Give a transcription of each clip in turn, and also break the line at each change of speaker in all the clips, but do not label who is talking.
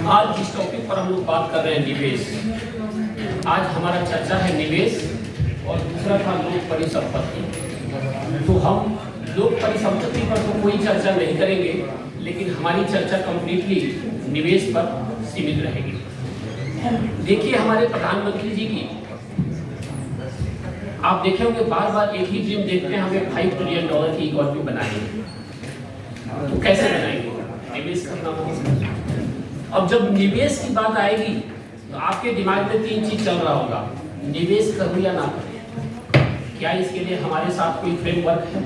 आज जिस टॉपिक पर हम लोग बात कर रहे हैं निवेश, आज हमारा चर्चा है निवेश और दूसरा था लोक परिसंपत्ति। तो हम लोक परिसंपत्ति पर तो कोई चर्चा नहीं करेंगे, लेकिन हमारी चर्चा कंप्लीटली निवेश पर सीमित रहेगी। देखिए हमारे प्रधानमंत्री जी की, आप देखे होंगे बार बार एक ही ड्रीम देखते हैं, हमें $5 ट्रिलियन की इकोनॉमी बनाएंगे। तो कैसे बनाएंगे? निवेश करना होगा। अब जब निवेश की बात आएगी तो आपके दिमाग में तीन चीज चल रहा होगा, निवेश करूं या ना करूं। क्या इसके लिए हमारे साथ कोई फ्रेमवर्क है?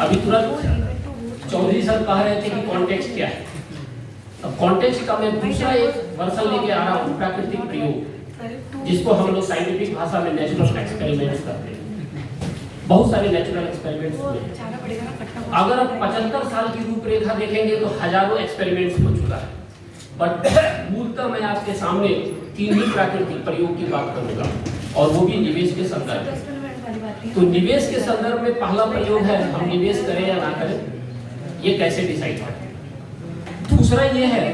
अभी तुरंत चौधरी सर कह रहे थे कि कॉन्टेक्स्ट क्या है। अब कॉन्टेक्स्ट का मैं दूसरा एक वर्सन लेके आ रहा हूँ, प्राकृतिक प्रयोग, जिसको हम लोग साइंटिफिक भाषा में नेचुरल एक्सपेरिमेंट्स करते हैं। बहुत सारे नेचुरल एक्सपेरिमेंट्स हुए। अगर आप 75 साल की रूपरेखा देखेंगे तो हजारों एक्सपेरिमेंट्स हो चुका है, बट मूलतः मैं आपके सामने तीन ही प्राकृतिक प्रयोग की बात करूंगा, और वो भी निवेश के संदर्भ में। तो निवेश के संदर्भ में पहला प्रयोग है, हम निवेश करें या ना करें, ये कैसे डिसाइड करें। दूसरा ये है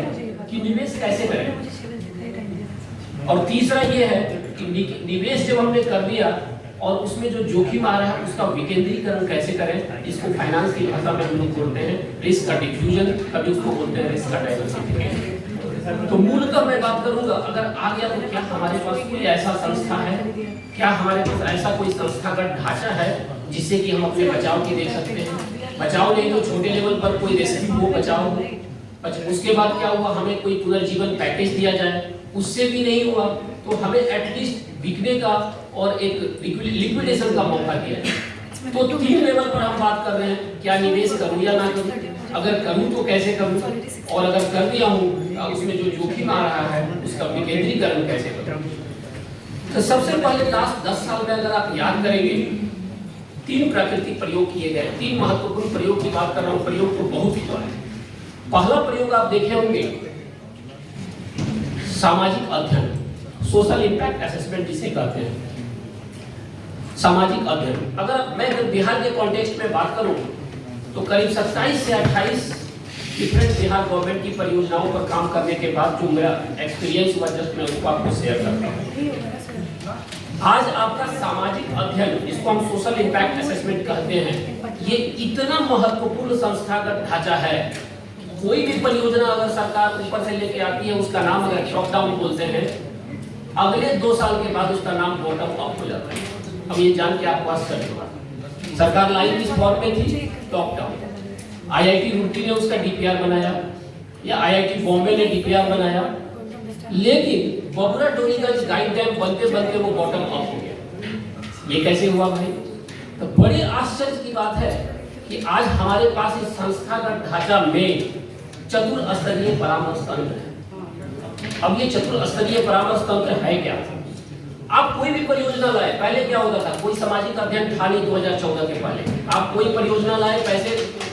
कि निवेश कैसे करें, और तीसरा ये है कि निवेश जब हमने कर दिया और उसमें जो जोखिम आ रहा है उसका विकेंद्रीकरण कैसे करें। इसको फाइनेंस की भाषा में हम लोग बोलते हैं रिस्क का डिफ्यूजन, कभी उसको बोलते हैं रिस्क का डाइवर्सिफिकेशन। तो मूलतः मैं बात करूंगा, अगर आ गया तो क्या हमारे पास कोई ऐसा संस्था है, क्या हमारे पास ऐसा कोई संस्थागत ढांचा है जिससे कि हम अपने बचाव की देख सकते हैं। बचाव नहीं तो छोटे लेवल पर कोई रेस्क्यू हो, बचाव हो। उसके बाद क्या हुआ, हमें कोई पुनर्जीवन पैकेज दिया जाए, उससे भी नहीं हुआ तो हमें एटलीस्ट बिकने का और एक लिक्विडेशन का मौका दिया जाए। तो तीन लेवल पर हम बात कर रहे हैं, क्या निवेश करूं या ना करूं, अगर करूं तो कैसे करूं, और अगर कर दिया हूं उसमें जो जोखिम आ रहा है उसका विकेंद्रीकरण कैसे करूं। तो सबसे पहले लास्ट 10 साल में अगर आप याद करेंगे, तीन प्राकृतिक प्रयोग किए गए, तीन महत्वपूर्ण प्रयोग की बात कर रहा हूं। प्रयोग तो बहुत ही हुआ है। पहला प्रयोग आप देखे होंगे सामाजिक अध्ययन, सोशल इंपैक्ट असेसमेंट जिसे कहते हैं, सामाजिक अध्ययन। अगर बिहार के कॉन्टेक्स्ट में बात करूं तो करीब 27 से 28 डिफरेंट बिहार गवर्नमेंट की परियोजनाओं पर काम करने के बाद जो मेरा एक्सपीरियंस हुआ, जस्ट मैं उसको आपको शेयर करता हूं। आज आपका सामाजिक अध्ययन, जिसको हम सोशल इंपैक्ट असेसमेंट कहते हैं, ये इतना महत्वपूर्ण संस्थागत ढांचा है। कोई भी परियोजना अगर सरकार ऊपर से लेके आती है, उसका नाम अगर टॉप डाउन बोलते हैं, अगले 2 साल के बाद उसका नाम बॉटम अप हो जाता है। अब ये जान के आपको आश्चर्य होगा, सरकार लाई किस फॉर्म में थी, टॉप डाउन। आईआईटी रुड़की ने उसका डीपीआर बनाया या आईआईटी बॉम्बे ने डीपीआर बनाया, लेकिन बबुरा डोलीगंज गाइड डैम बनते बनते वो बॉटम अप हो गया। ये कैसे हुआ भाई? तो बड़े आश्चर्य की बात है कि आज हमारे पास इस संस्थागत ढांचा में चतुर स्तरीय परामर्श तंत्र है। अब ये चतुर स्तरीय परामर्श तंत्र है क्या? आप कोई भी परियोजना लाए, पहले क्या होता था, कोई सामाजिक अध्ययन था नहीं 2014 के पहले। आप कोई परियोजना लाए,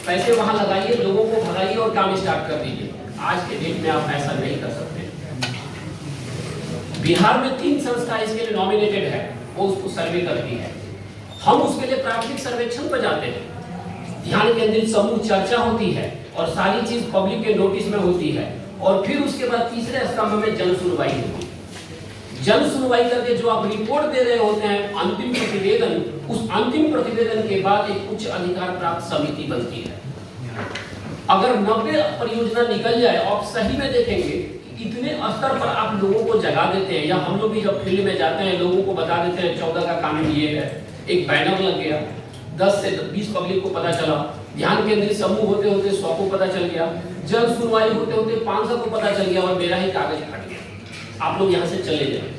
पैसे वहां लगाइए, लोगों को भगाइए और काम स्टार्ट कर दीजिए। आज के डेट में आप ऐसा नहीं कर सकते। बिहार में 3 संस्था इसके लिए नॉमिनेटेड है, वो उसको सर्वे करती है। हम उसके लिए प्राथमिक सर्वेक्षण पर जाते हैं, ध्यान केंद्रित समूह चर्चा होती है और सारी चीज पब्लिक के नोटिस में होती है, और फिर उसके बाद तीसरे स्तंभ में जन सुनवाई होती है। जन सुनवाई करके जो आप रिपोर्ट दे रहे होते हैं, अंतिम प्रतिवेदन, उस अंतिम प्रतिवेदन के बाद एक उच्च अधिकार प्राप्त समिति बनती है। अगर 90 परियोजना निकल जाए, आप सही में देखेंगे इतने स्तर पर आप लोगों को जगा देते हैं, या हम लोग भी जब फील्ड में जाते हैं लोगों को बता देते हैं 14 का कानून ये है, एक बैनर लग गया, 10 से 20 पब्लिक को पता चला, ध्यान केंद्रित समूह होते होते 100 को पता चल गया, जन सुनवाई होते होते 500 को पता चल गया, और मेरा ही कागज फट गया, आप लोग यहाँ से चले जाए।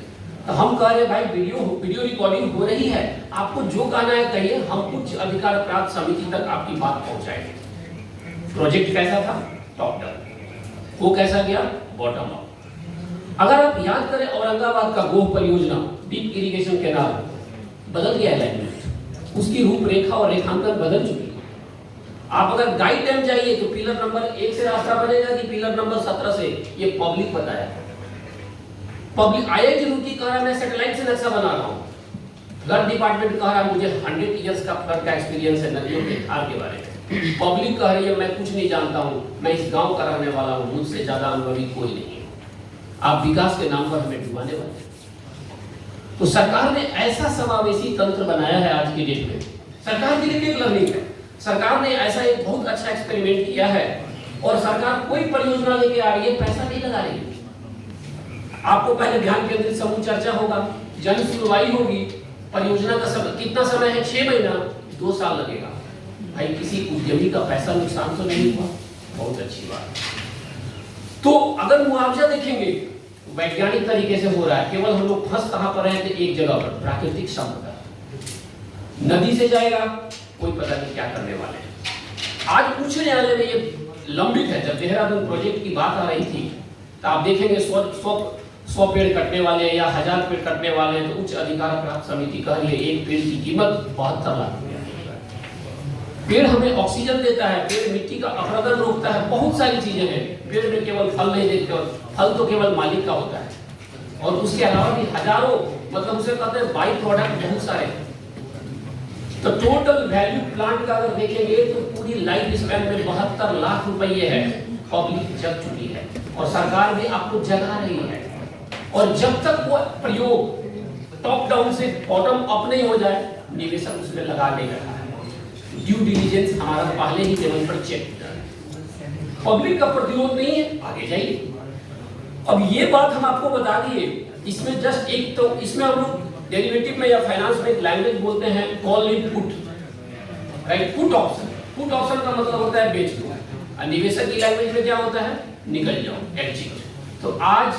तो हम कह रहे भाई वीडियो रिकॉर्डिंग हो रही है, आपको जो कहना है कहिए, हम उच्च अधिकार प्राप्त समिति तक आपकी बात पहुंचाएंगे। प्रोजेक्ट कैसा था? Top down. वो कैसा गया? Bottom up. अगर आप याद करें औरंगाबाद का गोह परियोजना, डीप इरिगेशन कैनाल, बदल गया अलाइनमेंट, उसकी रूपरेखा और रेखांकन बदल चुकी है। आप अगर गाइड डैम जाइए तो पिलर नंबर 1 से रास्ता बनेगा कि पिलर नंबर 17 से, ये पब्लिक बताया। पब्लिक आईआईटी रुड़की कह रहा मैं सैटेलाइट से नक्शा बना रहा हूँ, फ्लड डिपार्टमेंट कह रहा मुझे 100 इयर्स का फ्लड का एक्सपीरियंस है नदियों के धार के बारे में। पब्लिक कह रही है मैं कुछ नहीं जानता हूँ, मैं इस गांव का रहने वाला हूँ, मुझसे ज्यादा अनुभवी कोई नहीं है। आप विकास के नाम पर हमें डुबाने वाले हैं। तो सरकार ने ऐसा समावेशी तंत्र बनाया है आज की डेट में, सरकार के लिए एक लर्निंग है। सरकार ने ऐसा एक बहुत अच्छा एक्सपेरिमेंट किया है और सरकार कोई परियोजना लेके आ रही है, पैसा नहीं लगा रही है। आपको पहले ध्यान केंद्रित समूह चर्चा होगा, जन सुनवाई होगी, परियोजना का समय कितना समय है, 6 महीना, 2 साल लगेगा। भाई किसी उद्यमी का पैसा नुकसान तो नहीं हुआ, बहुत अच्छी बात। तो अगर मुआवजा देखेंगे वैज्ञानिक तरीके से हो रहा है, केवल हम लोग फंस कहां पर हैं कि एक जगह पर, प्राकृतिक संपदा नदी से जाएगा, कोई पता नहीं क्या करने वाले हैं। आज उच्च न्यायालय में ये लंबित है। जब देहरादून प्रोजेक्ट की बात आ रही थी तो आप देखेंगे 100 पेड़ कटने वाले या 1000 पेड़ कटने वाले हैं, तो उच्च अधिकार प्राप्त समिति कह रही है एक पेड़ की कीमत 72 लाख रुपया। पेड़ हमें ऑक्सीजन देता है, पेड़ मिट्टी का अपरदन रोकता है, बहुत सारी चीजें हैं। पेड़ में केवल फल नहीं देते, और फल तो केवल मालिक का होता है, और उसके अलावा भी हजारों, मतलब उसे कहते हैं बाई प्रोडक्ट बहुत सारे। तो टोटल वैल्यू प्लांट का अगर देखेंगे तो पूरी लाइफ स्पैन में 72 लाख रुपए है। पब्लिक जग चुकी है और सरकार भी आपको जगा रही है। और जब तक वो प्रयोग टॉप डाउन से बॉटम अप नहीं हो जाए, निवेशक उसमें लगा नहीं रहा है। ड्यू डिलिजेंस हमारा पहले ही लेवल पर चेक किया है। पब्लिक का प्रतिरोध नहीं है, आगे जाइए। अब ये बात हम आपको बता दिए, इसमें जस्ट एक, तो इसमें हम लोग डेरिवेटिव में या फाइनेंस में एक लैंग्वेज बोलते हैं call in put, right, put option. Put option का मतलब होता है बेच दो, और निवेशक की लैंग्वेज में क्या होता है, निकल जाओ, एग्जिट। तो आज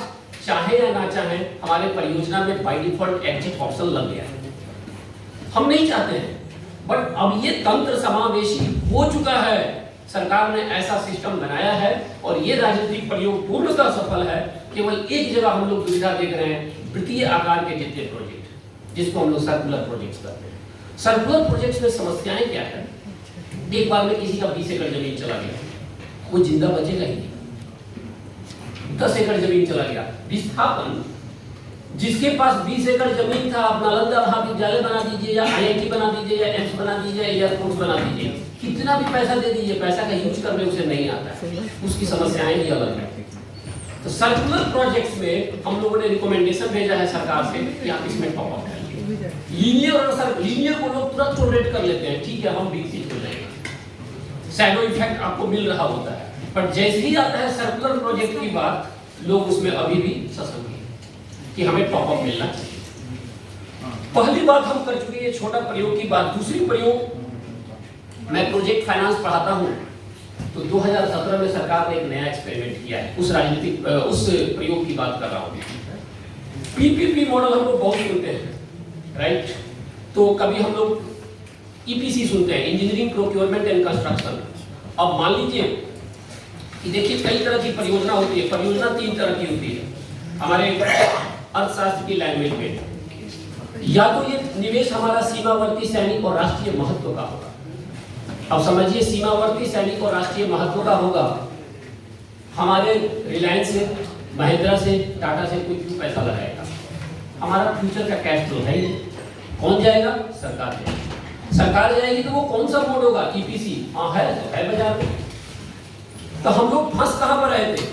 चाहे या ना चाहे हमारे परियोजना में बाय डिफॉल्ट एग्जिट ऑप्शन लग गया है। हम नहीं चाहते हैं, बट अब ये तंत्र समावेशी हो चुका है। सरकार ने ऐसा सिस्टम बनाया है और ये राजनीतिक प्रयोग पूर्णतः सफल है। केवल एक जगह हम लोग दुविधा देख रहे हैं, वृत्तीय आकार के जितने प्रोजेक्ट, जिसको हम लोग सर्कुलर प्रोजेक्ट्स कहते हैं। सर्कुलर प्रोजेक्ट्स में समस्याएं क्या है, एक बार में किसी का 20 एकड़ जमीन चला गया, वो जिंदा बचेगा ही नहीं। 10 एकड़ जमीन चला गया, विस्थापन, जिसके पास 20 एकड़ जमीन था, आप नालंदा महाविद्यालय बना दीजिए या IIT बना दीजिए या एम्स बना दीजिए या एयरपोर्ट बना दीजिए, कितना भी पैसा दे दीजिए, पैसा का यूज करने उसे नहीं आता है, उसकी समस्याएं ही अलग है। तो सर्कुलर प्रोजेक्ट्स में हम लोगों ने रिकमेंडेशन भेजा है सरकार से कि आप इसमें टॉप अप करिए। लीनियर को लोग तुरंत टॉलरेट कर लेते हैं, ठीक है हम विकसित हो जाएंगे, शैडो इफेक्ट आपको मिल रहा होता है। पर जैसे ही आता है सर्कुलर प्रोजेक्ट की बात, लोग उसमें अभी भी ससंग हैं कि हमें टॉप अप मिलना चाहिए। पहली बात हम कर चुके हैं, छोटा प्रयोग की बात। दूसरी प्रयोग, मैं प्रोजेक्ट फाइनेंस पढ़ाता हूं, तो 2017 में सरकार ने एक नया एक्सपेरिमेंट किया है, उस प्रयोग की बात कर रहा हूं। पीपीपी मॉडल हम लोग बहुत सुनते हैं, राइट। तो कभी हम लोग EPC सुनते हैं, इंजीनियरिंग प्रोक्योरमेंट एंड कंस्ट्रक्शन। अब मान लीजिए कि देखिए कई तरह की परियोजना होती है। परियोजना 3 तरह की होती है हमारे अर्थशास्त्र की लैंग्वेज में। या तो ये निवेश हमारा सीमावर्ती, सैनिक और राष्ट्रीय महत्व का होगा। अब समझिए, सीमावर्ती, सैनिक और राष्ट्रीय महत्व का होगा। हमारे रिलायंस से, महिंद्रा से, टाटा से कोई क्यों पैसा लगाएगा? हमारा फ्यूचर का कैश फ्लो है। कौन जाएगा? सरकार जाएगी। सरकार जाएगी तो वो कौन सा मोड होगा? EPC। हाँ है, तो है बाजार में। तो हम लोग फंस कहां पर रहे थे?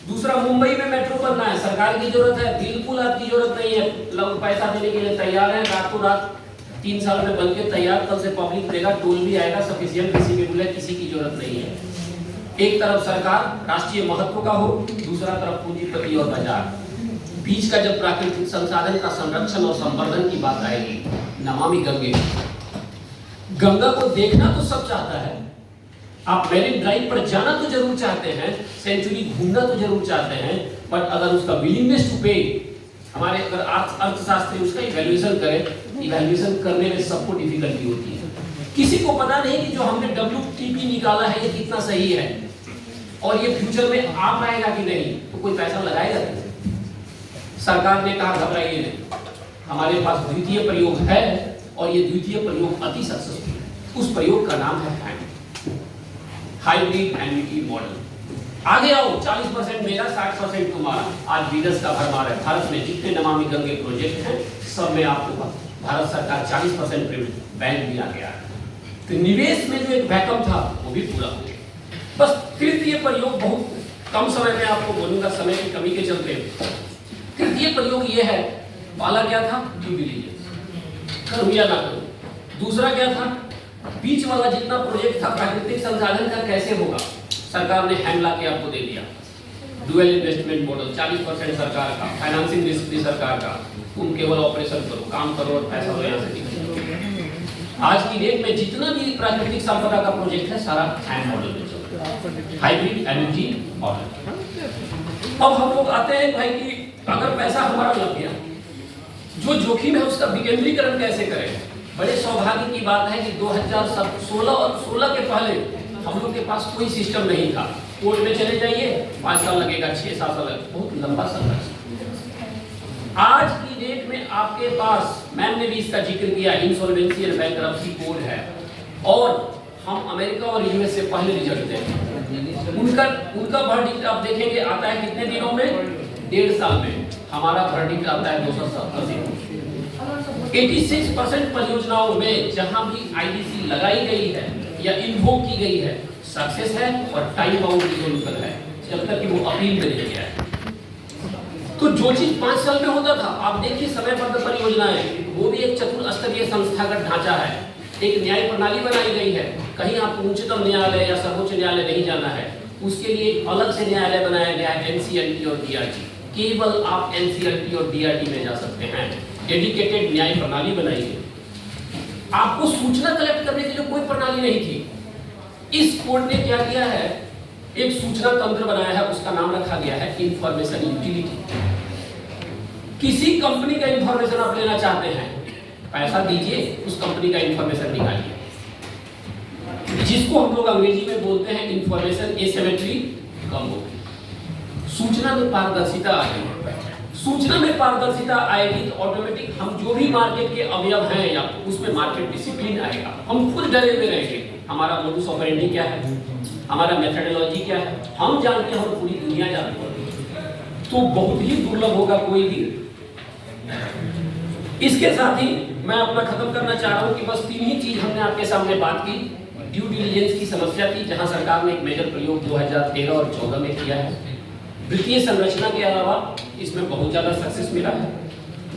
दूसरा, मुंबई में मेट्रो बनना है, सरकार की जरूरत है, बिल्कुल आपकी जरूरत नहीं है, लोग पैसा देने के लिए तैयार हैं, रातों रात 3 साल में बनके तैयार, कल से पब्लिक देगा, टोल भी आएगा सफिशिएंट, किसी के बोले किसी की जरूरत नहीं है। एक तरफ सरकार राष्ट्रीय महत्व का हो, दूसरा तरफ पूंजीपति और बाजार। बीच का जब प्राकृतिक संसाधन का संरक्षण और संवर्धन की बात आएगी, नमामि गंगे, गंगा को देखना तो सब चाहता है, आप मैरिन ड्राइव पर जाना तो जरूर चाहते हैं, सेंचुरी घूमना तो जरूर चाहते हैं, पर अगर उसका विलिंगनेस टू पे, हमारे अगर अर्थशास्त्री उसका इवैल्यूएशन करें, इवैल्यूएशन करने में सबको डिफिकल्टी होती है। किसी को पता नहीं कि जो हमने WTP निकाला है ये कितना सही है और ये फ्यूचर में आ पाएगा कि नहीं, तो कोई पैसा लगाएगा नहीं। सरकार ने कहा घबराइए नहीं, हमारे पास द्वितीय प्रयोग है और ये द्वितीय प्रयोग अति सक्सेसफुल है। उस प्रयोग का नाम है हाइब्रिड एन्युटी मॉडल। आगे आओ, 40% मेरा, 60% तुम्हारा। आज बिजनेस का भरमार है। भारत में जितने नमामि गंगे प्रोजेक्ट हैं, सब में आपको भारत सरकार 40% बैंक भी आ गया है। तो निवेश में जो एक वैकम था वो भी पूरा हो गया। बस तृतीय प्रयोग बहुत कम समय में आपको बोलूंगा समय की कमी के चलते। तृतीय प्रयोग ये है, पहला क्या था, ड्यू डिलिजेंस, करूं या ना करूं। दूसरा क्या था, बीच वाला जितना प्रोजेक्ट था प्राकृतिक संसाधन का कैसे होगा, सरकार ने हैंड ला के आपको दे दिया। डुअल इन्वेस्टमेंट मॉडल, 40% सरकार का, फाइनेंसिंग रिस्क भी सरकार का, तुम केवल ऑपरेशन करो, काम करो और पैसा लो यहाँ से निकलो। आज की डेट में जितना भी प्राकृतिक संपदा का प्रोजेक्ट है सारा हैंड मॉडल में चल रहा है, हाइब्रिड एनर्जी मॉडल। अब हम लोग आते हैं भाई कि अगर पैसा हमारा लग गया, जो जोखिम है उसका विकेंद्रीकरण कैसे करें। बड़े सौभाग्य की बात है कि 2016 और 16 के पहले हम लोग के पास कोई सिस्टम नहीं था। कोर्ट में चले जाइए, 5 साल लगेगा, 6-7 साल लगेगा, बहुत लंबा समय। आज की डेट में आपके पास, मैम ने भी इसका जिक्र किया, इंसॉल्वेंसी एंड बैंकरप्सी कोड है, और हम अमेरिका और यूएस से पहले रिजल्ट दें। उनका वर्डिक्ट आप देखेंगे आता है कितने दिनों में, 1.5 साल में। हमारा वर्डिक्ट आता है 270 दिनों में। 86% परियोजनाओं में जहां भी आईडीसी लगाई गई है या इन्वोक की गई है, सक्सेस है और टाइम बाउंड रिजोल्यूशन है, जब तक कि वो अपील में नहीं गया है। तो जो चीज 5 साल में होता था, आप देखिए समयबद्ध परियोजनाएं, वो भी एक चतुर्स्तरीय संस्थागत ढांचा है, एक न्याय प्रणाली बनाई गई है। कहीं आपको उच्चतम न्यायालय या सर्वोच्च न्यायालय नहीं जाना है, उसके लिए अलग से न्यायालय बनाया गया है, एनसीएलटी और डीआरटी। केवल आप एनसीएलटी और डीआरटी में जा सकते हैं। डेडिकेटेड न्याय प्रणाली बनाई है। आपको सूचना कलेक्ट करने के लिए कोई प्रणाली नहीं थी। इस कोर्ट ने क्या किया है, एक सूचना तंत्र बनाया है, उसका नाम रखा गया है इंफॉर्मेशन यूटिलिटी। किसी कंपनी का इंफॉर्मेशन आप लेना चाहते हैं, पैसा दीजिए, उस कंपनी का इंफॉर्मेशन निकालिए, जिसको हम लोग अंग्रेजी में बोलते हैं इंफॉर्मेशन एसिमेट्री कम हो। सूचना में पारदर्शिता आ गई। सूचना में पारदर्शिता आएगी तो ऑटोमेटिक हम जो भी मार्केट के अवयव हैं या उसमें मार्केट डिसिप्लिन आएगा। हम खुद डरे हुए रहेंगे, हमारा मोडुस ऑपरेंडी क्या है, हमारा मेथोडोलॉजी क्या है, हम जानते हैं और पूरी दुनिया जानती है। तो बहुत ही दुर्लभ होगा कोई भी। इसके साथ ही मैं अपना खत्म करना चाह रहा हूं कि बस 3 ही चीज हमने आपके सामने बात की। ड्यू डिलिजेंस की समस्या थी, जहां सरकार ने एक मेजर प्रयोग 2013 और 14 में किया है। वित्तीय संरचना के अलावा इसमें बहुत ज्यादा सक्सेस मिला है।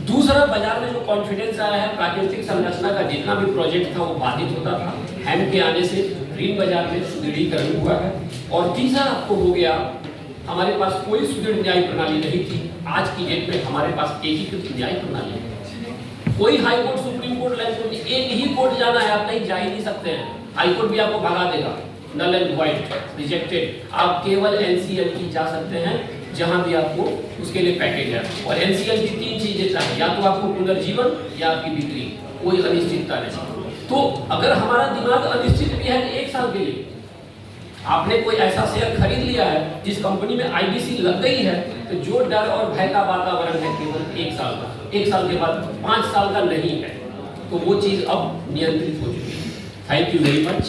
दूसरा, बाजार में जो कॉन्फिडेंस आया है, प्राकृतिक संरचना का जितना भी प्रोजेक्ट था वो बाधित होता था, हैंड के आने से ऋण बाजार में सुदृढ़ीकरण हुआ है। और तीसरा आपको हो गया, हमारे पास कोई सुदृढ़ न्याय प्रणाली नहीं थी, आज की डेट में हमारे पास एकीकृत न्याय प्रणाली है। कोई high court, supreme court, court, एक ही कोर्ट जाना है, आप कहीं जा ही नहीं सकते हैं। हाई कोर्ट भी आपको भगा देगा, नल एंड वाइट, रिजेक्टेड। आप केवल एनसीएलटी जा सकते हैं, जहां भी आपको उसके लिए पैकेज है। और एनसीएलटी 3 चीजें चाहिए, या तो आपको पुनर्जीवन या आपकी बिक्री, कोई अनिश्चितता नहीं। तो अगर हमारा दिमाग अनिश्चित भी है 1 साल के लिए, आपने कोई ऐसा शेयर खरीद लिया है जिस कंपनी में आईडीसी लग गई है, तो जो डर और भय का वातावरण है केवल 1 साल का, 1 साल के बाद 5 साल का नहीं है, तो वो चीज अब नियंत्रित हो चुकी है। Thank you very much.